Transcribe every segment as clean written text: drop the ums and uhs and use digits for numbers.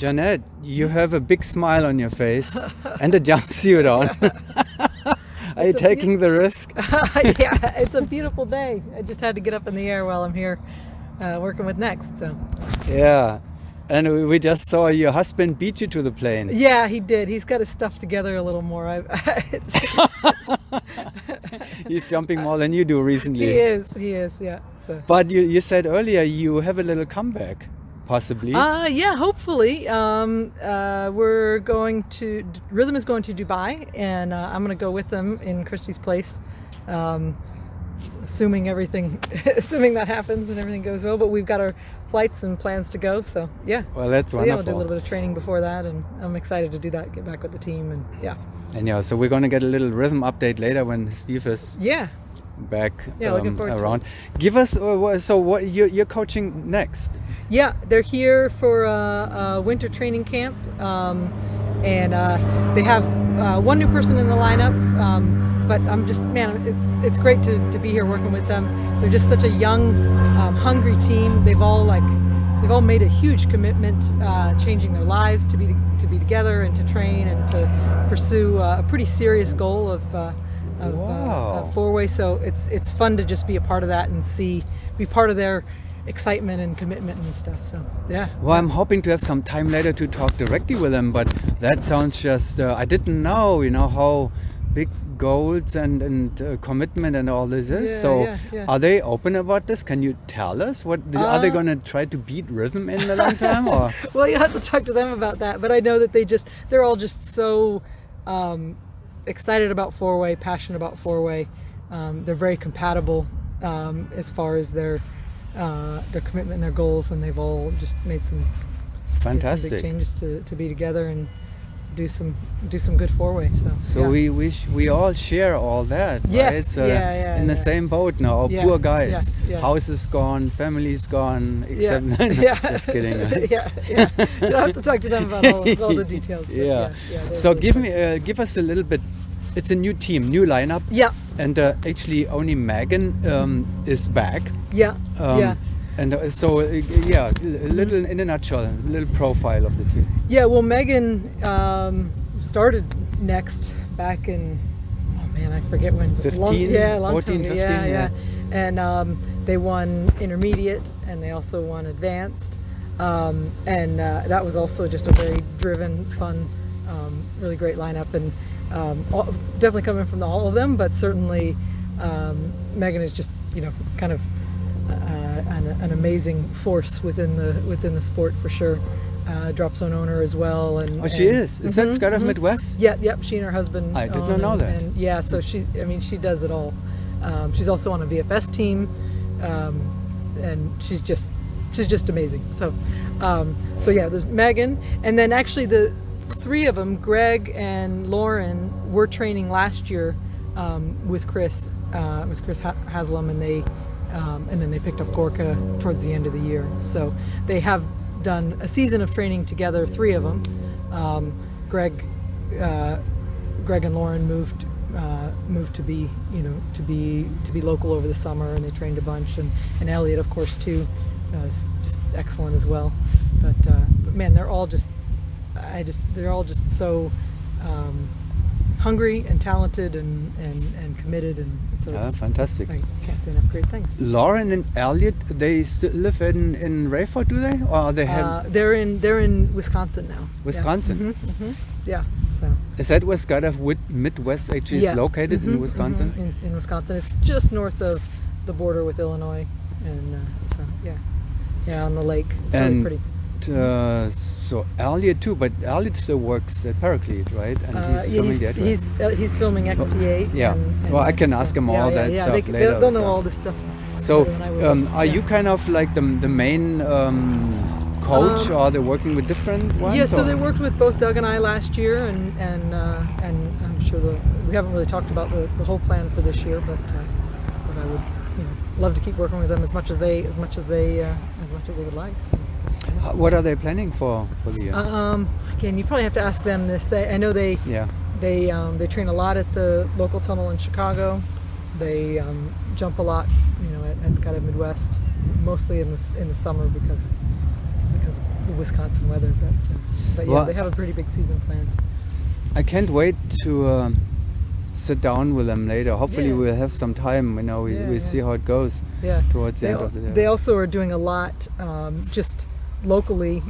JaNette, you have a big smile on your face and a jumpsuit on. Are you taking the risk? Yeah, it's a beautiful day. I just had to get up in the air while I'm here working with Next. So. Yeah, and we just saw your husband beat you to the plane. Yeah, he did. He's got his stuff together a little more. He's jumping more than you do recently. He is, yeah. So. But you said earlier you have a little comeback, possibly. Yeah, hopefully. We're going to, Rhythm is going to Dubai, and I'm going to go with them in Christy's place, assuming that happens and everything goes well. But we've got our flights and plans to go, so yeah. Well, that's wonderful. Yeah, wonderful. we'll do a little bit of training before that, and I'm excited to do that, get back with the team, and yeah. And yeah, so we're going to get a little rhythm update later when Steve is back looking forward around. to it. Give us, so what you're coaching Next? Yeah, they're here for a winter training camp, and they have one new person in the lineup, but I'm just, it's great to be here working with them. They're just such a young, hungry team. They've all made a huge commitment, changing their lives to be together and to train and to pursue a pretty serious goal of four-way. So it's fun to just be a part of that and be part of their excitement and commitment and stuff. So yeah. Well, I'm hoping to have some time later to talk directly with them, but that sounds just I didn't know how big goals and commitment and all this is. Are they open about this? Can you tell us what are they going to try to beat Rhythm in the long time, or? Well, you have to talk to them about that, but I know that they're all just so excited about four-way, passionate about four-way. They're very compatible as far as their commitment and their goals, and they've all just made some fantastic big changes to be together and do some good four-way. So yeah. we all share all that, yes, right? In the same boat now. Poor guys. Yeah. House is gone, family's gone, except just kidding. Yeah. You'll have to talk to them about all the details. So give us a little bit. It's a new team, new lineup. Yeah. And actually only Megan is back. Yeah. And so, a little, in a nutshell, a little profile of the team. Yeah, well, Megan started Next back in, I forget when. 15? Long 14, time. 15, yeah. And they won intermediate, and they also won advanced. And that was also just a very driven, fun, really great lineup. And definitely coming from all of them, but certainly Megan is just, kind of an amazing force within the sport for sure. Drop zone owner as well, and she is. Is that Scott of Midwest? Yep. She and her husband. I did not know that. And yeah, so she does it all. She's also on a VFS team, and she's just amazing. So yeah, there's Megan, and then actually the three of them, Greg and Lauren, were training last year with Chris Haslam, and then they picked up Gorka towards the end of the year. So they have done a season of training together, three of them. Greg and Lauren moved to be local over the summer, and they trained a bunch. And Elliot, of course, too, is just excellent as well. But man, they're all just so hungry and talented and committed, and so it's fantastic. I can't say enough great things. Lauren and Elliot, they still live in Rayford, do they, or are they? They're in Wisconsin now. Wisconsin. Yeah. So. Is that where Scott of Midwest actually is located in Wisconsin? In Wisconsin, it's just north of the border with Illinois, and on the lake. It's really pretty. So Elliot too, but Elliot still works at Paraclete, right? And he's filming XP8. Yeah. And I can ask him all that stuff later. They'll know all this stuff. So, are you kind of like the main coach, or are they working with different ones? Yeah. So they worked with both Doug and I last year, and I'm sure we haven't really talked about the whole plan for this year, but I would love to keep working with them as much as they would like. So. What are they planning for the year? Again, you probably have to ask them this. I know they train a lot at the local tunnel in Chicago. They jump a lot, at Scott of Midwest, mostly in the summer because because of the Wisconsin weather. But yeah, Well, they have a pretty big season planned. I can't wait to sit down with them later. Hopefully Yeah. we'll have some time. You know, we Yeah, see yeah. how it goes Yeah, towards the end of the day. they also are doing a lot just locally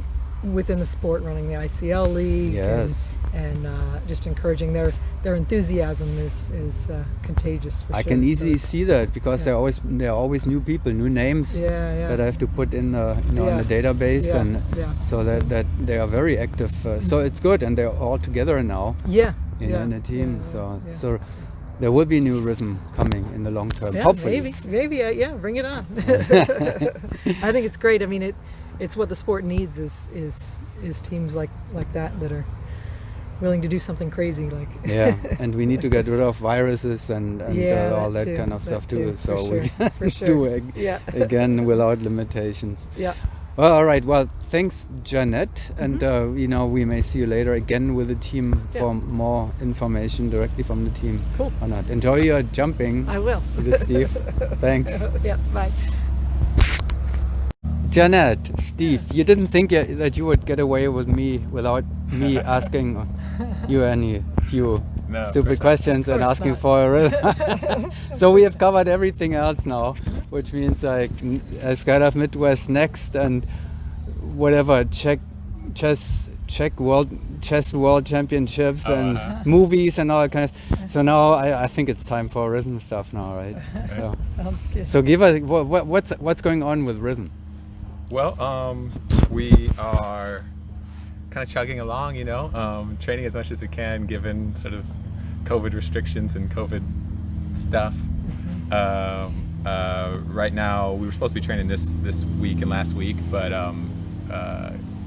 within the sport, running the ICL league. Yes. And just encouraging their enthusiasm is contagious. For I sure. can So easily it's- see that because Yeah. there are always new people, new names Yeah, that I have to put in, in Yeah. the database, Yeah, and yeah. so that they are very active. So it's good, and they're all together now Yeah. in a team. Yeah, yeah. So there will be new rhythm coming in the long term. Yeah, Hopefully. maybe, yeah, bring it on. I think it's great. I mean, it's what the sport needs is teams like that are willing to do something crazy, like. Yeah, and we need to get rid of viruses and Yeah, all that too, kind of stuff that too. too, So for we sure, can for sure. do Yeah. again without limitations. Yeah. Well, all right. Well, thanks, JaNette, and we may see you later again with the team for more information directly from the team. Cool. Or not. Enjoy your jumping I will. with Steve. Thanks. Yeah. Bye. JaNette, Steve, you didn't think that you would get away with me without me asking you any few No, stupid of course questions and Of course asking not. for a rhythm. So we have covered everything else now, which means like Skydive Midwest next and whatever, chess world championships and movies and all that kind of. So now I think it's time for rhythm stuff now, right? So, Sounds good. so give us what's going on with rhythm. Well, we are kind of chugging along, training as much as we can given sort of COVID restrictions and COVID stuff. Right now, we were supposed to be training this week and last week, but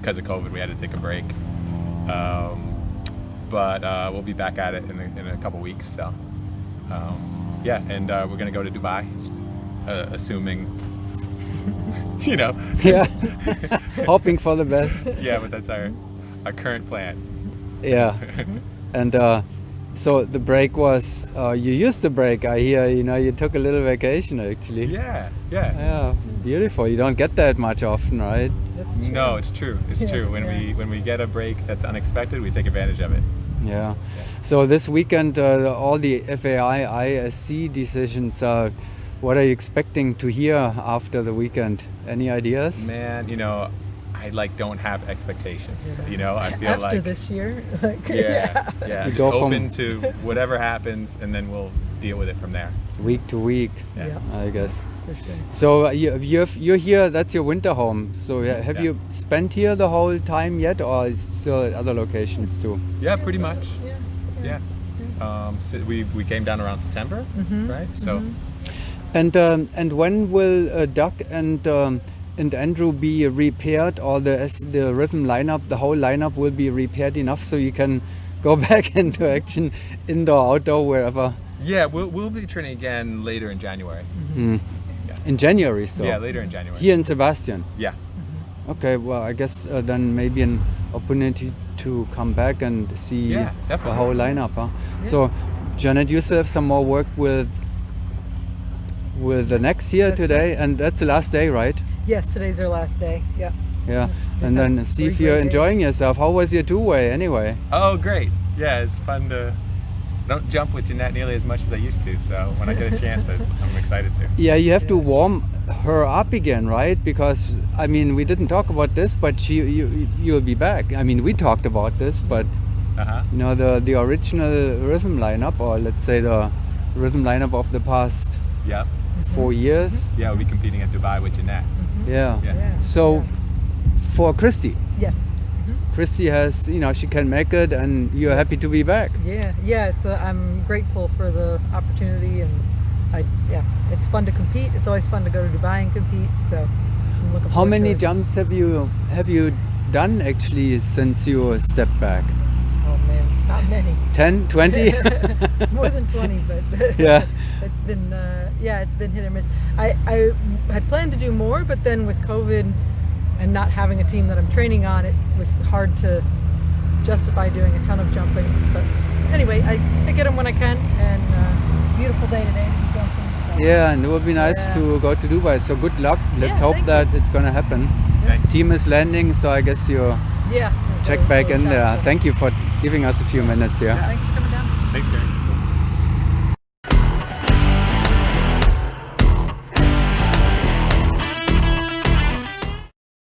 because of COVID, we had to take a break. But we'll be back at it in a couple weeks. So, and we're gonna go to Dubai, assuming, Yeah, hoping for the best. Yeah, but that's our current plan. Yeah, and so the break was you used the break. I hear you took a little vacation actually. Yeah. Yeah, beautiful. You don't get that much often, right? That's true. No, it's true. It's Yeah, true. When we get a break that's unexpected, we take advantage of it. Yeah. So this weekend, all the FAI ISC decisions. What are you expecting to hear after the weekend? Any ideas? Man, I don't have expectations. Yeah. I feel After like this year, yeah. You Just go from- open to whatever happens, and then we'll deal with it from there. Week to week, Yeah. I guess. for sure. So you're here. That's your winter home. So have you spent here the whole time yet, or is still at other locations too? Yeah, pretty much. Yeah. Yeah. So we came down around September, right? So And when will Doug and Andrew be repaired, or the rhythm lineup, the whole lineup will be repaired enough so you can go back into action, indoor, outdoor, wherever? yeah, we'll be training again later in January. Mm. Yeah. In January, so Yeah, later in January. here in Sebastian. Yeah. Okay, well, I guess then maybe an opportunity to come back and see Yeah, the definitely. whole lineup. Huh? So, JaNette, you still have some more work with the next year That's today, and that's the last day, right? Yes, today's their last day. Yeah. Yeah. We've And had then, Steve, 3 you're great days. enjoying yourself. How was your two-way anyway? Oh, great. Yeah, it's fun to. Don't jump with JaNette nearly as much as I used to, so when I get a chance, I'm excited to. Yeah, you have to Yeah. warm her up again, right? Because I mean, we didn't talk about this, but you'll be back. I mean, we talked about this, but the original rhythm lineup, or let's say the rhythm lineup of the past Yeah. 4 years. Yeah, we'll be competing at Dubai with JaNette. Yeah. Yeah. So for Christy, Yes. Christy has, she can make it, and you're happy to be back. Yeah. I'm grateful for the opportunity, and it's fun to compete. It's always fun to go to Dubai and compete. So I'm looking How forward many to it. jumps have you done actually since you stepped back? Oh man, not many. 10, 20? More than 20, but Yeah. it's been hit or miss. I had planned to do more, but then with COVID and not having a team that I'm training on, it was hard to justify doing a ton of jumping. But anyway, I get them when I can, and beautiful day today to be jumping. So, Yeah, and it would be nice Yeah. to go to Dubai. So good luck. Let's Yeah, hope thank that it's gonna happen. Thanks. Team is landing, so I guess you Yeah. check back in there. Thank you for giving us a few minutes here. Thanks for coming down. Thanks, Gary.